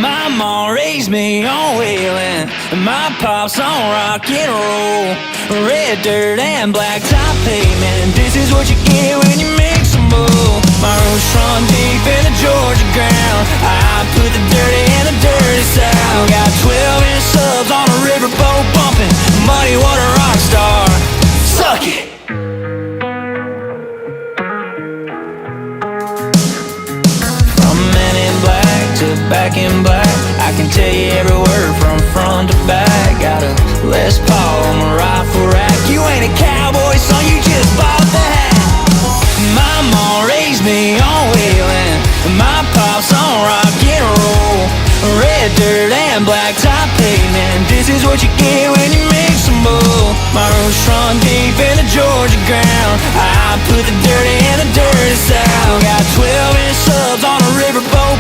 My mom raised me on wheeling, and my pops on rock and roll. Red dirt and black top pavement, this is what you get when you mix them both. My roots run deep in the Georgia ground, I put the dirty in the dirty south. Got 12-inch subs on a riverboat bumping, muddy water rock star, suck it. Back in black, I can tell you every word from front to back. Got a Les Paul on my rifle rack. You ain't a cowboy, son, you just bought the hat. My mom raised me on wheeling, my pops on rock and roll. Red dirt and black top pavement, this is what you get when you mix them both. My roots run deep in the Georgia ground, I put the